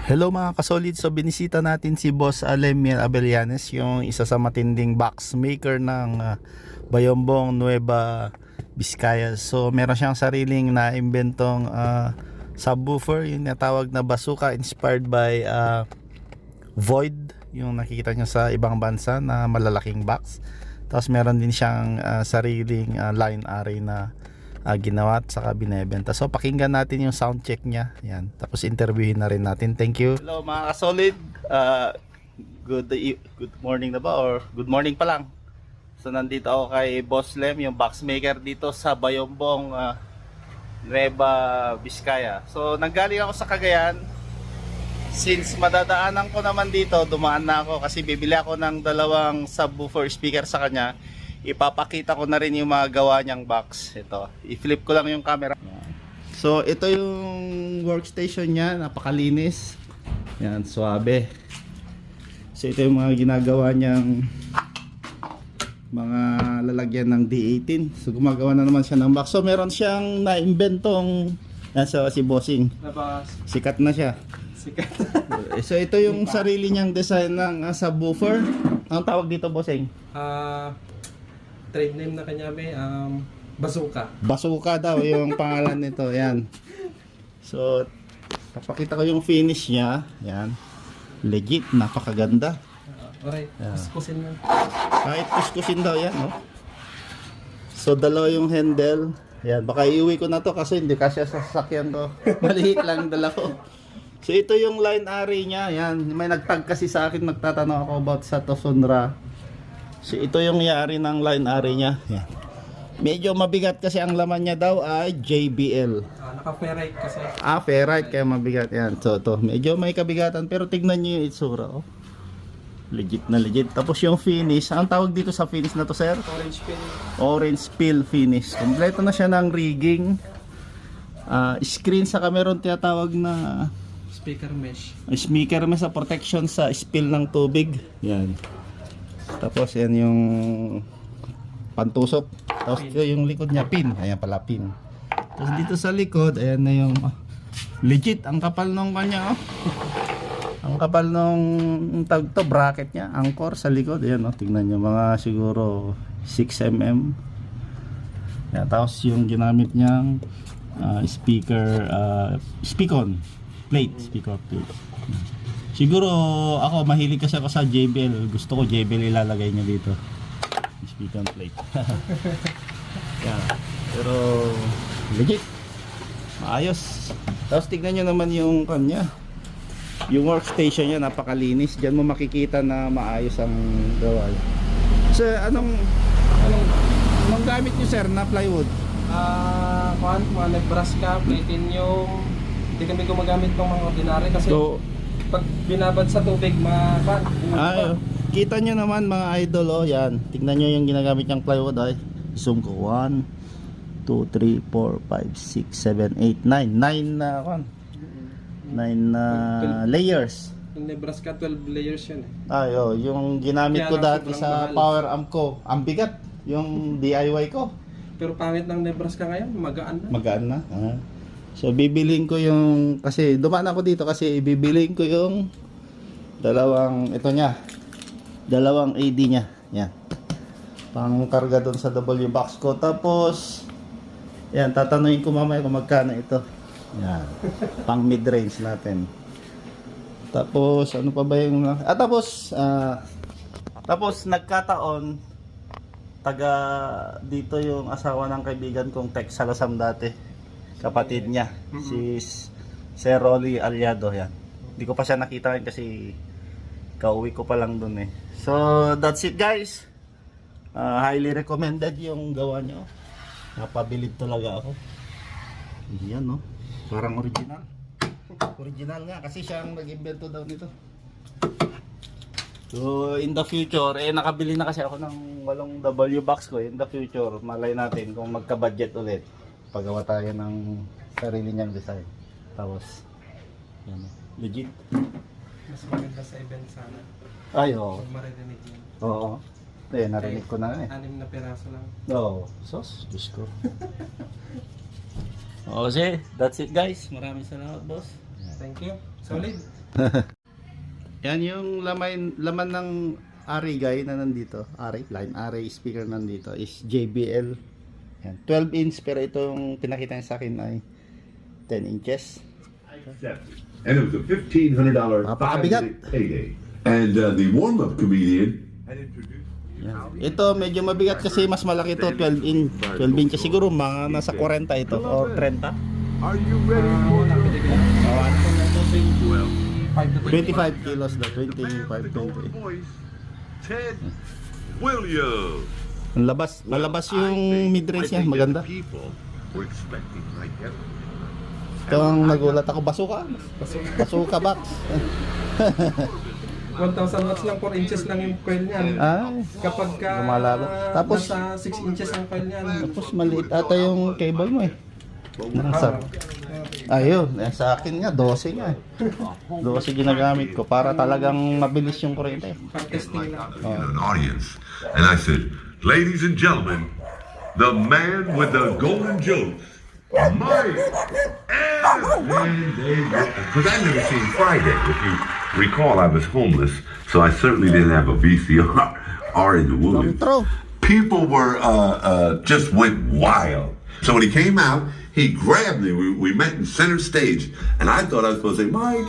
Hello mga kasolid, so binisita natin si Boss Alemian Abellanes, yung isa sa matinding box maker ng Bayombong, Nueva Vizcaya. So meron siyang sariling na imbentong subwoofer, yung natawag na bazooka, inspired by Void, yung nakikita nyo sa ibang bansa na malalaking box. Tapos meron din siyang sariling line array na ginawa at saka binebenta. So pakinggan natin yung sound check niya. Yan. Tapos interviewin na rin natin. Thank you. Hello mga kasolid. Good morning na ba or good morning pa lang. So nandito ako kay Boss Lem, yung box maker dito sa Bayombong, Nueva Vizcaya. So nanggaling ako sa Cagayan. Since madadaanan ko naman dito, dumaan na ako kasi bibili ako ng dalawang subwoofer speaker sa kanya. Ipapakita ko na rin yung mga gawa niyang box. Ito, i-flip ko lang yung camera. So ito yung workstation niya, napakalinis. Yan, suabe. So ito yung mga ginagawa niyang mga lalagyan ng D18. So gumagawa na naman siya ng box. So meron siyang na-inventong si Bossing. Sikat na siya. Sikat. So ito yung sarili niyang design ng subwoofer. Anong tawag dito, Bossing? Trade name na kanya may bazooka. Bazooka daw yung pangalan nito. Yan. So papakita ko yung finish niya. Yan. Legit, napakaganda. Alright, kuskusin mo. Kahit kuskusin daw yan, no? So dalawa yung handle. Yan, baka iuwi ko na to kasi hindi kasi sa sasakyan to. Maliit lang dala ko. So ito yung line array niya. Yan, may nagtag kasi sa akin, nagtatanong ako about sa Tosonra. So ito yung yari ng line array niya. Yan. Medyo mabigat kasi ang laman niya daw ay JBL. Naka-ferrite kasi. Ferrite kaya mabigat yan. So ito, medyo may kabigatan pero tignan niyo yung itsura. Oh. Legit na legit. Tapos yung finish, ang tawag dito sa finish na to, sir? Orange pin. Orange peel finish. Kompleto na siya ng rigging. Screen sa meron tinatawag na Speaker mesh. speaker mesh sa protection sa spill ng tubig. Yan. Tapos yan yung pantusok. Tapos ito yung likod niya, pin. Ayan pala, pin. Tapos dito sa likod, ayan na yung legit, ang kapal nung kanya, oh. Ang kapal nung tag to, bracket niya, anchor sa likod. Ayan, oh, tingnan nyo, mga siguro 6mm. Ayan, tapos yung ginamit niyang speaker, speakon plate, speaker plate. Siguro ako mahilig kasi ako sa JBL. Gusto ko JBL ilalagay niya dito. Speaker plate. Yeah. Pero legit. Maayos. Tapos tignan niyo naman yung kanya. Yung workstation niya napakalinis. Diyan mo makikita na maayos ang gawa. So anong gamit niyo, sir, na plywood? Mga Nebraska, platinum. Hindi kami gumagamit ng mga ordinary kasi pag binabad sa tubig, kita nyo naman mga idol, oh, yan. Tignan nyo yung ginagamit niyang plywood, ay. Zoom ko. 1, 2, 3, 4, 5, 6, 7, 8, 9. 9 na, 9 na layers. Yung Nebraska, 12 layers yun eh. Ay, oh, yung ginamit ko dati sa power amp ko. Ang bigat, yung DIY ko. Pero pangit ng Nebraska ngayon, magaan na. Magaan na. So bibilin ko yung, kasi dumaan ako dito kasi bibilin ko yung dalawang AD niya. Yan. Pang karga doon sa W box ko. Tapos yan, tatanungin ko mamaya kung magkano ito. Yan. Pang mid range natin. Tapos ano pa ba yung tapos nagkataon taga dito yung asawa ng kaibigan kong Tex Salasam dati. Kapatid niya, si Sir Rolly Aliado, yan. Hindi ko pa siya nakita kasi kauwi ko pa lang dun eh. So, that's it guys. Highly recommended yung gawa nyo. Napabilib talaga ako. Yan, no? Parang original. Original nga kasi siya ang nag-invento daw nito. So, in the future, nakabili na kasi ako ng walong W box ko. In the future, malay natin kung magka-budget ulit. Pagawa tayo ng sarili niyang design. Tapos yan, legit. Mas maganda sa event sana. Ay, oo. Kung maririnig yun. Oo. Narinig ko na eh. 6 na peraso lang. Oo. Sos, Diyos ko. Okay, that's it guys. Maraming salamat, boss. Thank you. Solid. Yan yung laman ng array guy na nandito. Line array speaker nandito is JBL. Yan, 12 inch pero itong pinakita niya sa akin ay 10 inches. And it was a $1,500 Napakabigat. payday. And the warm-up comedian had introduced. Yan. Ito medyo mabigat kasi mas malaki to, 12 inch. 12 inches siguro mga nasa 40 ito or 30. Are you ready for Nabili ko lang. 25 kilos daw, 25, 20. voice? Ted Williams. Ang malabas yung mid-range niya, maganda. People were expecting my help. Ito ang nagulat ako, basuka box. 1,000 watts lang, 4 inches lang yung coil niyan. Ay, Kapag lumalabo. Tapos, nasa 6 inches ang coil niyan. tapos maliit ata yung cable mo eh. Nasa, ayun, sa akin nga, 12 nga eh. 12 ginagamit ko para talagang mabilis yung kuryente. Pag testing lang. In an audience, and I said, "Ladies and gentlemen, the man with the golden jokes, Mike." Because I've never seen Friday. If you recall, I was homeless, so I certainly didn't have a VCR in the Williams. Control. People were just went wild. So when he came out, he grabbed me. We met in center stage, and I thought I was supposed to say, "Mike."